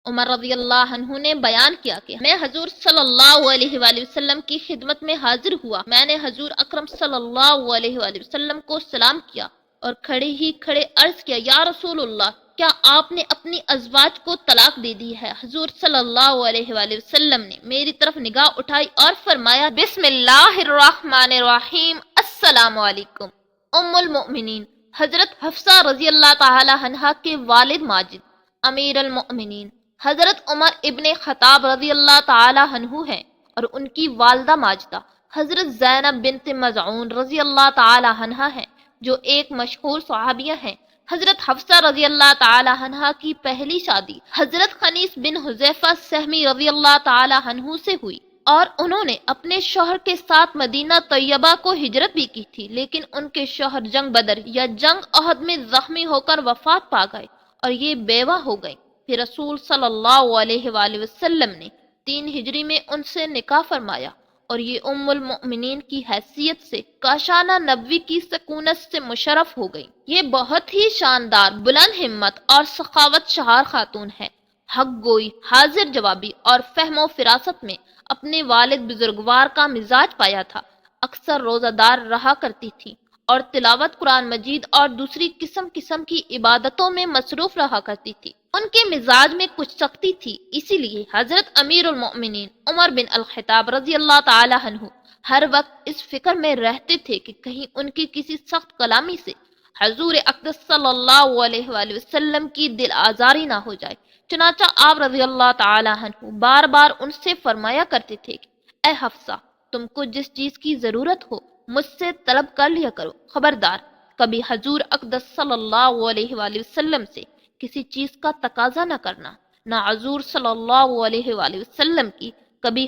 عمر رضی اللہ عنہ نے بیان کیا کہ میں حضور صلی اللہ علیہ وآلہ وسلم کی خدمت میں حاضر ہوا، میں نے حضور اکرم صلی اللہ علیہ وآلہ وسلم کو سلام کیا اور کھڑے ہی کھڑے عرض کیا، یا رسول اللہ، کیا آپ نے اپنی ازواج کو طلاق دے دی ہے؟ حضور صلی اللہ علیہ وآلہ وسلم نے میری طرف نگاہ اٹھائی اور فرمایا، بسم اللہ الرحمن الرحیم، السلام علیکم۔ ام المؤمنین حضرت حفصہ رضی اللہ تعالی عنہا کے والد ماجد امیر المؤمنین حضرت عمر ابن خطاب رضی اللہ تعالی عنہ ہیں، اور ان کی والدہ ماجدہ حضرت زینب بنت مزعون رضی اللہ تعالی عنہا ہیں، جو ایک مشہور صحابیہ ہیں۔ حضرت حفصہ رضی اللہ تعالی عنہا کی پہلی شادی حضرت خنیس بن حذیفہ سہمی رضی اللہ تعالی عنہ سے ہوئی، اور انہوں نے اپنے شوہر کے ساتھ مدینہ طیبہ کو ہجرت بھی کی تھی، لیکن ان کے شوہر جنگ بدر یا جنگ احد میں زخمی ہو کر وفات پا گئے اور یہ بیوہ ہو گئی۔ پھر رسول صلی اللہ علیہ وآلہ وسلم نے 3 ہجری میں ان سے نکاح فرمایا، اور یہ ام المؤمنین کی حیثیت سے کاشانہ نبوی کی سکونت سے مشرف ہو گئی۔ یہ بہت ہی شاندار، بلند ہمت اور سخاوت شعار خاتون ہے۔ حق گوئی، حاضر جوابی اور فہم و فراست میں اپنے والد بزرگوار کا مزاج پایا تھا۔ اکثر روزہ دار رہا کرتی تھی اور تلاوت قرآن مجید اور دوسری قسم قسم کی عبادتوں میں مصروف رہا کرتی تھی۔ ان کے مزاج میں کچھ سختی تھی، اسی لیے حضرت امیر المؤمنین عمر بن الخطاب رضی اللہ تعالی عنہ ہر وقت اس فکر میں رہتے تھے کہ کہیں ان کی کسی سخت کلامی سے حضور اقدس صلی اللہ علیہ وآلہ وسلم کی دل آزاری نہ ہو جائے۔ چنانچہ آپ رضی اللہ تعالی عنہ بار بار ان سے فرمایا کرتے تھے کہ اے حفصہ، تم کو جس چیز کی ضرورت ہو مجھ سے طلب کر لیا کرو، خبردار کبھی حضور اقدس صلی اللہ علیہ وآلہ وسلم سے کسی چیز کا تقاضا نہ کرنا، نہ حضور صلی اللہ علیہ وآلہ وسلم کی کبھی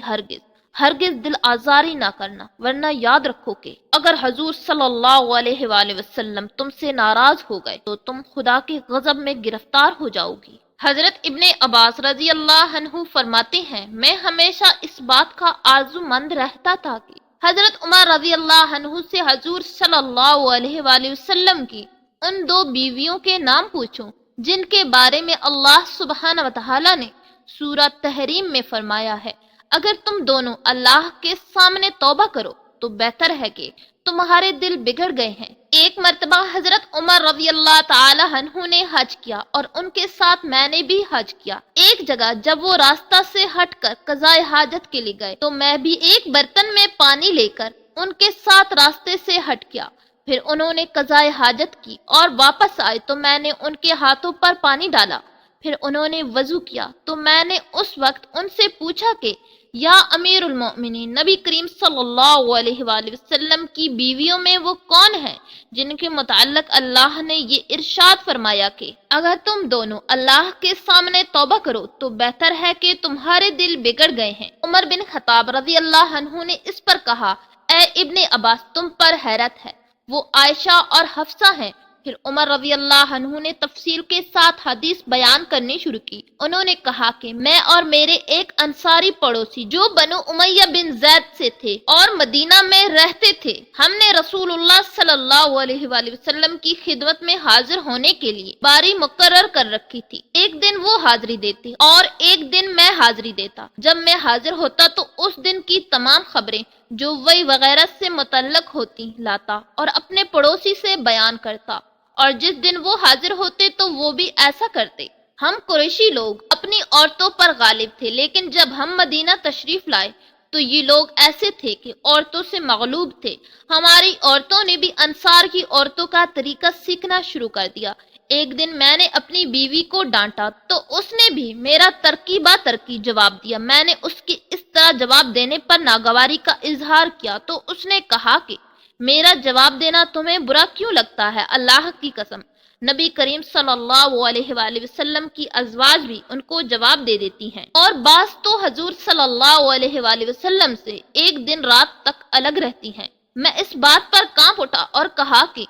ہرگز دل آزاری نہ کرنا، ورنہ یاد رکھو کہ اگر حضور صلی اللہ علیہ وآلہ وسلم تم سے ناراض ہو گئے تو تم خدا کے غضب میں گرفتار ہو جاؤ گی۔ حضرت ابن عباس رضی اللہ عنہ فرماتے ہیں، میں ہمیشہ اس بات کا آرزو مند رہتا تھا کہ حضرت عمر رضی اللہ عنہ سے حضور صلی اللہ علیہ وآلہ وسلم کی ان 2 بیویوں کے نام پوچھوں جن کے بارے میں اللہ سبحانہ وتعالی نے سورہ تحریم میں فرمایا ہے، اگر تم دونوں اللہ کے سامنے توبہ کرو تو بہتر ہے کہ تمہارے دل بگڑ گئے ہیں۔ ایک مرتبہ حضرت عمر رضی اللہ تعالی عنہ نے حج کیا اور ان کے ساتھ میں نے بھی حج کیا۔ ایک جگہ جب وہ راستہ سے ہٹ کر قضاء حاجت کے لیے گئے تو میں بھی ایک برتن میں پانی لے کر ان کے ساتھ راستے سے ہٹ گیا۔ پھر انہوں نے قضاء حاجت کی اور واپس آئے تو میں نے ان کے ہاتھوں پر پانی ڈالا۔ پھر انہوں نے وضو کیا تو میں نے اس وقت ان سے پوچھا کہ یا امیر المؤمنین، نبی کریم صلی اللہ علیہ وآلہ وسلم کی بیویوں میں وہ کون ہیں جن کے متعلق اللہ نے یہ ارشاد فرمایا کہ اگر تم دونوں اللہ کے سامنے توبہ کرو تو بہتر ہے کہ تمہارے دل بگڑ گئے ہیں۔ عمر بن خطاب رضی اللہ عنہ نے اس پر کہا، اے ابن عباس، تم پر حیرت ہے، وہ عائشہ اور حفصہ ہیں۔ پھر عمر رضی اللہ عنہ نے تفصیل کے ساتھ حدیث بیان کرنی شروع کی۔ انہوں نے کہا کہ میں اور میرے ایک انصاری پڑوسی جو بنو امیہ بن زید سے تھے اور مدینہ میں رہتے تھے، ہم نے رسول اللہ صلی اللہ علیہ وآلہ وسلم کی خدمت میں حاضر ہونے کے لیے باری مقرر کر رکھی تھی۔ ایک دن وہ حاضری دیتے اور ایک دن میں حاضری دیتا۔ جب میں حاضر ہوتا تو اس دن کی تمام خبریں جو وہی وغیرہ سے متعلق ہوتی لاتا اور اپنے پڑوسی سے بیان کرتا، اور جس دن وہ حاضر ہوتے تو وہ بھی ایسا کرتے۔ ہم قریشی لوگ اپنی عورتوں پر غالب تھے، لیکن جب ہم مدینہ تشریف لائے تو یہ لوگ ایسے تھے کہ عورتوں سے مغلوب تھے۔ ہماری عورتوں نے بھی انصار کی عورتوں کا طریقہ سیکھنا شروع کر دیا۔ ایک دن میں نے اپنی بیوی کو ڈانٹا تو اس نے بھی میرا ترکی با ترکی جواب دیا۔ میں نے اس کے اس طرح جواب دینے پر ناگواری کا اظہار کیا تو اس نے کہا کہ میرا جواب دینا تمہیں برا کیوں لگتا ہے؟ اللہ کی قسم، نبی کریم صلی اللہ علیہ وآلہ وسلم کی ازواج بھی ان کو جواب دے دیتی ہیں، اور بعض تو حضور صلی اللہ علیہ وآلہ وسلم سے ایک دن رات تک الگ رہتی ہیں۔ میں اس بات پر کانپ اٹھا اور کہا کہ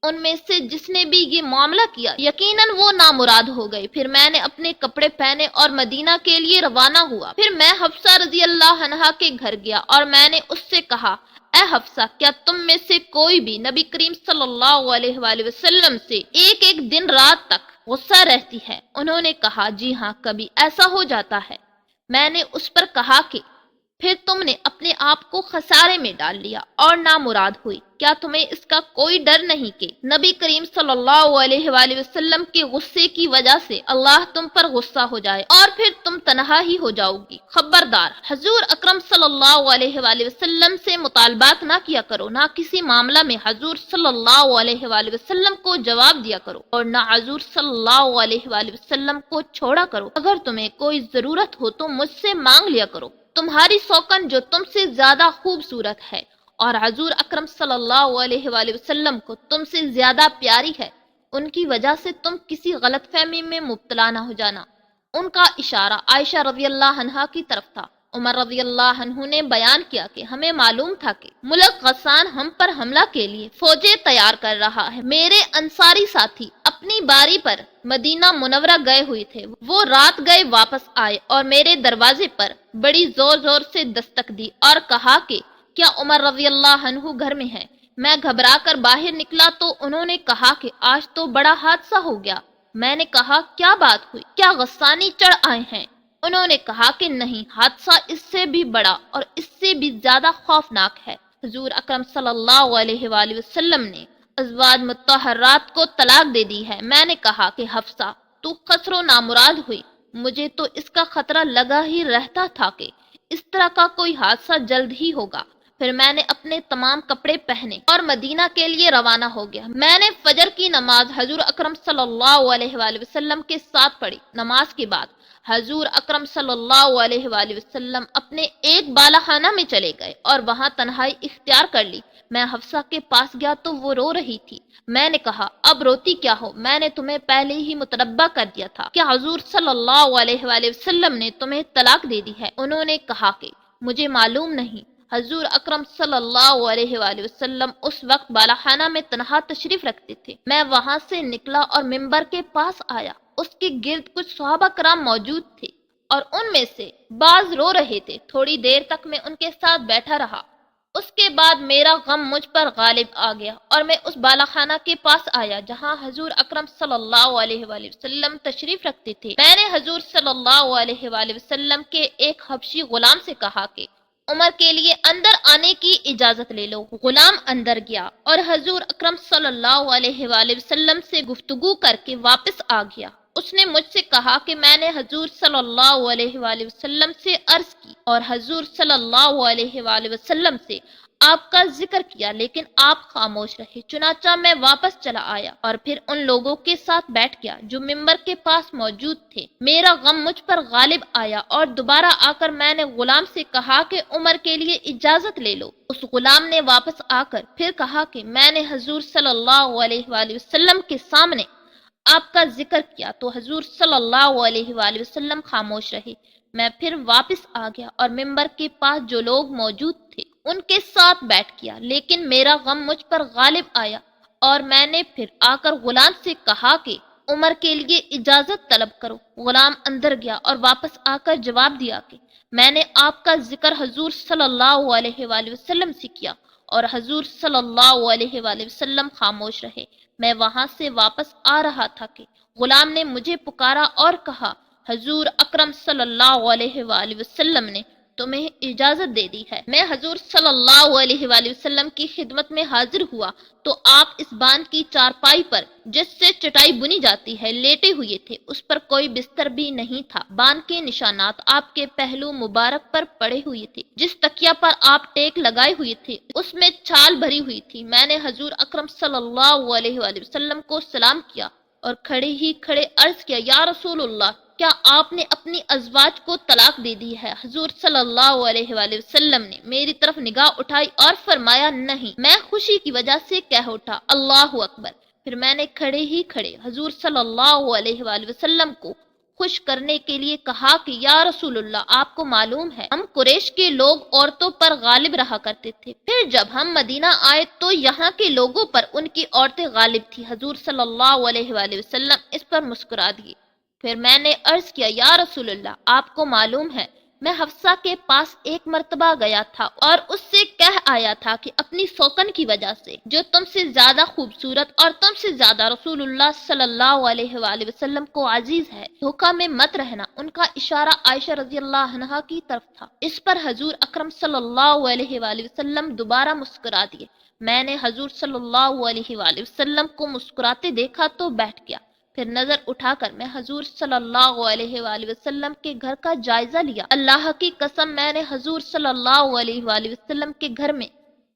ان میں سے جس نے بھی یہ معاملہ کیا یقیناً وہ نامراد ہو گئے۔ پھر میں نے اپنے کپڑے پہنے اور مدینہ کے لیے روانہ ہوا۔ پھر میں حفصہ رضی اللہ عنہا کے گھر گیا اور میں نے اس سے کہا، اے حفصہ کیا تم میں سے کوئی بھی نبی کریم صلی اللہ علیہ وآلہ وسلم سے ایک ایک دن رات تک غصہ رہتی ہے؟ انہوں نے کہا جی ہاں کبھی ایسا ہو جاتا ہے۔ میں نے اس پر کہا کہ پھر تم نے اپنے آپ کو خسارے میں ڈال لیا اور نامراد ہوئی، کیا تمہیں اس کا کوئی ڈر نہیں کہ نبی کریم صلی اللہ علیہ وآلہ وسلم کے غصے کی وجہ سے اللہ تم پر غصہ ہو جائے اور پھر تم تنہا ہی ہو جاؤ گی؟ خبردار، حضور اکرم صلی اللہ علیہ وآلہ وسلم سے مطالبات نہ کیا کرو، نہ کسی معاملہ میں حضور صلی اللہ علیہ وآلہ وسلم کو جواب دیا کرو اور نہ حضور صلی اللہ علیہ وآلہ وسلم کو چھوڑا کرو۔ اگر تمہیں کوئی ضرورت ہو تو مجھ سے مانگ لیا کرو، تمہاری سوکن جو تم سے زیادہ خوبصورت ہے اور حضور اکرم صلی اللہ علیہ وآلہ وسلم کو تم سے زیادہ پیاری ہے، ان کی وجہ سے تم کسی غلط فہمی میں مبتلا نہ ہو جانا۔ ان کا اشارہ عائشہ رضی اللہ عنہا کی طرف تھا۔ عمر رضی اللہ عنہ نے بیان کیا کہ ہمیں معلوم تھا کہ ملک غسان ہم پر حملہ کے لیے فوجیں تیار کر رہا ہے۔ میرے انصاری ساتھی اپنی باری پر مدینہ منورہ گئے ہوئے تھے، وہ رات گئے واپس آئے اور میرے دروازے پر بڑی زور زور سے دستک دی اور کہا کہ کیا عمر رضی اللہ عنہ گھر میں ہے؟ میں گھبرا کر باہر نکلا تو انہوں نے کہا کہ آج تو بڑا حادثہ ہو گیا۔ میں نے کہا کیا بات ہوئی؟ کیا غسانی چڑھ آئے ہیں؟ انہوں نے کہا کہ نہیں، حادثہ اس سے بھی بڑا اور اس سے بھی زیادہ خوفناک ہے۔ حضور اکرم صلی اللہ علیہ وآلہ وسلم نے ازواج مطہرات کو طلاق دے دی ہے۔ میں نے کہا کہ حفصہ تو خسر و نامراد ہوئی، مجھے تو اس کا خطرہ لگا ہی رہتا تھا کہ اس طرح کا کوئی حادثہ جلد ہی ہوگا۔ پھر میں نے اپنے تمام کپڑے پہنے اور مدینہ کے لیے روانہ ہو گیا۔ میں نے فجر کی نماز حضور اکرم صلی اللہ علیہ وآلہ وسلم کے ساتھ پڑھی۔ نماز کے بعد حضور اکرم صلی اللہ علیہ وآلہ وسلم اپنے ایک بالا خانہ میں چلے گئے اور وہاں تنہائی اختیار کر لی۔ میں حفصہ کے پاس گیا تو وہ رو رہی تھی۔ میں نے کہا اب روتی کیا ہو؟ میں نے تمہیں پہلے ہی متنبہ کر دیا تھا کہ حضور صلی اللہ علیہ وآلہ وسلم نے تمہیں طلاق دے دی ہے۔ انہوں نے کہا کہ مجھے معلوم نہیں۔ حضور اکرم صلی اللہ علیہ وآلہ وسلم اس وقت بالا خانہ میں تنہا تشریف رکھتے تھے۔ میں وہاں سے نکلا اور منبر کے پاس آیا۔ اس کے گرد کچھ صحابہ کرام موجود تھے اور ان میں سے بعض رو رہے تھے۔ تھوڑی دیر تک میں ان کے ساتھ بیٹھا رہا، اس کے بعد میرا غم مجھ پر غالب آ گیا اور میں اس بالا خانہ کے پاس آیا جہاں حضور اکرم صلی اللہ علیہ وآلہ وسلم تشریف رکھتے تھے۔ میں نے حضور صلی اللہ علیہ وآلہ وسلم کے ایک حبشی غلام سے کہا کہ عمر کے لیے اندر آنے کی اجازت لے لو۔ غلام اندر گیا اور حضور اکرم صلی اللہ علیہ وآلہ وسلم سے گفتگو کر کے واپس آ گیا۔ اس نے مجھ سے کہا کہ میں نے حضور صلی اللہ علیہ وآلہ وسلم سے عرض کی اور حضور صلی اللہ علیہ وآلہ وسلم سے آپ کا ذکر کیا، لیکن آپ خاموش رہے۔ چنانچہ میں واپس چلا آیا اور پھر ان لوگوں کے ساتھ بیٹھ گیا جو ممبر کے پاس موجود تھے۔ میرا غم مجھ پر غالب آیا اور دوبارہ آ کر میں نے غلام سے کہا کہ عمر کے لیے اجازت لے لو۔ اس غلام نے واپس آ کر پھر کہا کہ میں نے حضور صلی اللہ علیہ وآلہ وسلم کے سامنے آپ کا ذکر کیا تو حضور صلی اللہ علیہ وآلہ وسلم خاموش رہے۔ میں پھر واپس آ گیا اور ممبر کے پاس جو لوگ موجود تھے ان کے ساتھ بیٹھ گیا، لیکن میرا غم مجھ پر غالب آیا اور میں نے پھر آ کر غلام سے کہا کہ عمر کے لیے اجازت طلب کرو۔ غلام اندر گیا اور واپس آ کر جواب دیا کہ میں نے آپ کا ذکر حضور صلی اللہ علیہ وآلہ وسلم سے کیا اور حضور صلی اللہ علیہ وآلہ وسلم خاموش رہے۔ میں وہاں سے واپس آ رہا تھا کہ غلام نے مجھے پکارا اور کہا حضور اکرم صلی اللہ علیہ وآلہ وسلم نے تمہیں اجازت دے دی ہے۔ میں حضور صلی اللہ علیہ وآلہ وسلم کی خدمت میں حاضر ہوا تو آپ اس باندھ کی چارپائی پر جس سے چٹائی بنی جاتی ہے لیٹے ہوئے تھے، اس پر کوئی بستر بھی نہیں تھا۔ باندھ کے نشانات آپ کے پہلو مبارک پر پڑے ہوئے تھے۔ جس تکیا پر آپ ٹیک لگائے ہوئے تھے اس میں چھال بھری ہوئی تھی۔ میں نے حضور اکرم صلی اللہ علیہ وآلہ وسلم کو سلام کیا اور کھڑے ہی کھڑے عرض کیا یا رسول اللہ، کیا آپ نے اپنی ازواج کو طلاق دے دی ہے؟ حضور صلی اللہ علیہ وآلہ وسلم نے میری طرف نگاہ اٹھائی اور فرمایا نہیں۔ میں خوشی کی وجہ سے کہہ اٹھا اللہ اکبر۔ پھر میں نے کھڑے ہی کھڑے حضور صلی اللہ علیہ وآلہ وسلم کو خوش کرنے کے لیے کہا کہ یا رسول اللہ، آپ کو معلوم ہے ہم قریش کے لوگ عورتوں پر غالب رہا کرتے تھے، پھر جب ہم مدینہ آئے تو یہاں کے لوگوں پر ان کی عورتیں غالب تھی۔ حضور صلی اللہ علیہ وآلہ وسلم اس پر مسکرا دیے۔ پھر میں نے عرض کیا یا رسول اللہ، آپ کو معلوم ہے میں حفصہ کے پاس ایک مرتبہ گیا تھا اور اس سے کہہ آیا تھا کہ اپنی سوکن کی وجہ سے جو تم سے زیادہ خوبصورت اور تم سے زیادہ رسول اللہ صلی اللہ علیہ وآلہ وسلم کو عزیز ہے، دھوکہ میں مت رہنا۔ ان کا اشارہ عائشہ رضی اللہ عنہا کی طرف تھا۔ اس پر حضور اکرم صلی اللہ علیہ وآلہ وسلم دوبارہ مسکرا دیے۔ میں نے حضور صلی اللہ علیہ وآلہ وسلم کو مسکراتے دیکھا تو بیٹھ گیا، پھر نظر اٹھا کر میں حضور صلی اللہ علیہ وآلہ وسلم کے گھر کا جائزہ لیا۔ اللہ کی قسم میں نے حضور صلی اللہ علیہ وآلہ وسلم کے گھر میں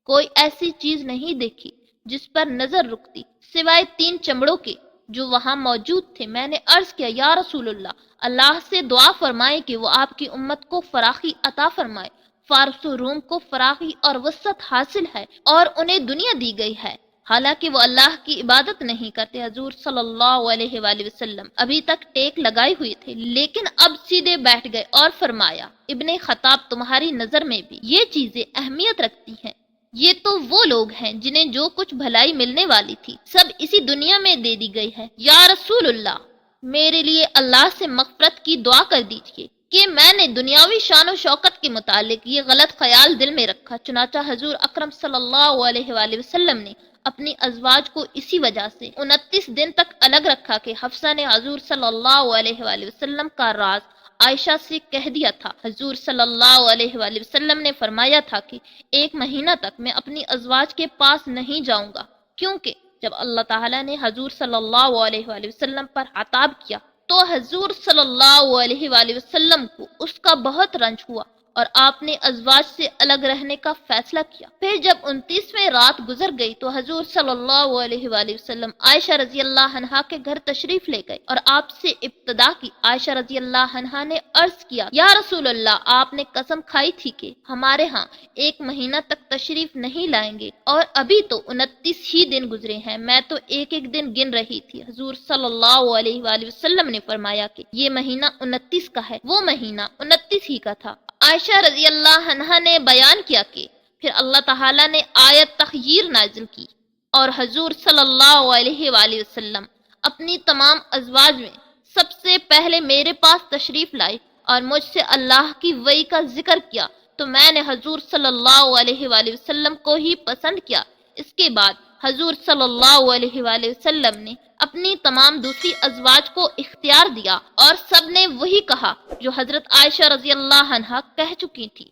کوئی ایسی چیز نہیں دیکھی جس پر نظر رکتی سوائے 3 چمڑوں کے جو وہاں موجود تھے۔ میں نے عرض کیا، یا رسول اللہ سے دعا فرمائے کہ وہ آپ کی امت کو فراخی عطا فرمائے۔ فارس و روم کو فراخی اور وسعت حاصل ہے اور انہیں دنیا دی گئی ہے، حالانکہ وہ اللہ کی عبادت نہیں کرتے۔ حضور صلی اللہ علیہ وآلہ وسلم ابھی تک ٹیک لگائے ہوئے تھے لیکن اب سیدھے بیٹھ گئے اور فرمایا، ابن خطاب تمہاری نظر میں بھی یہ چیزیں اہمیت رکھتی ہیں؟ یہ تو وہ لوگ ہیں جنہیں جو کچھ بھلائی ملنے والی تھی سب اسی دنیا میں دے دی گئی ہے۔ یا رسول اللہ، میرے لیے اللہ سے مغفرت کی دعا کر دیجیے کہ میں نے دنیاوی شان و شوکت کے متعلق یہ غلط خیال دل میں رکھا۔ چنانچہ حضور اکرم صلی اللہ علیہ وآلہ وسلم نے اپنی ازواج کو اسی وجہ سے 29 دن تک الگ رکھا کہ حفصہ نے حضور صلی اللہ علیہ وآلہ وسلم کا راز عائشہ سے کہہ دیا تھا۔ حضور صلی اللہ علیہ وآلہ وسلم نے فرمایا تھا کہ 1 مہینہ تک میں اپنی ازواج کے پاس نہیں جاؤں گا، کیونکہ جب اللہ تعالیٰ نے حضور صلی اللہ علیہ وآلہ وسلم پر عتاب کیا تو حضور صلی اللہ علیہ وآلہ وسلم کو اس کا بہت رنج ہوا اور آپ نے ازواج سے الگ رہنے کا فیصلہ کیا۔ پھر جب 29ویں رات گزر گئی تو حضور صلی اللہ علیہ وآلہ وسلم عائشہ رضی اللہ عنہا کے گھر تشریف لے گئے اور آپ سے ابتدا کی۔ عائشہ رضی اللہ عنہا نے عرض کیا، یا رسول اللہ، آپ نے قسم کھائی تھی کہ ہمارے ہاں 1 مہینہ تک تشریف نہیں لائیں گے اور ابھی تو 29 ہی دن گزرے ہیں، میں تو ایک ایک دن گن رہی تھی۔ حضور صلی اللہ علیہ وآلہ وسلم نے فرمایا کہ یہ مہینہ 29 کا ہے، وہ مہینہ 29 ہی کا تھا۔ عائشہ رضی اللہ عنہا نے بیان کیا کہ پھر اللہ تعالیٰ نے آیت تخییر نازل کی اور حضور صلی اللہ علیہ وآلہ وسلم اپنی تمام ازواج میں سب سے پہلے میرے پاس تشریف لائے اور مجھ سے اللہ کی وحی کا ذکر کیا تو میں نے حضور صلی اللہ علیہ وآلہ وسلم کو ہی پسند کیا۔ اس کے بعد حضور صلی اللہ علیہ وآلہ وسلم نے اپنی تمام دوسری ازواج کو اختیار دیا اور سب نے وہی کہا جو حضرت عائشہ رضی اللہ عنہا کہہ چکی تھی۔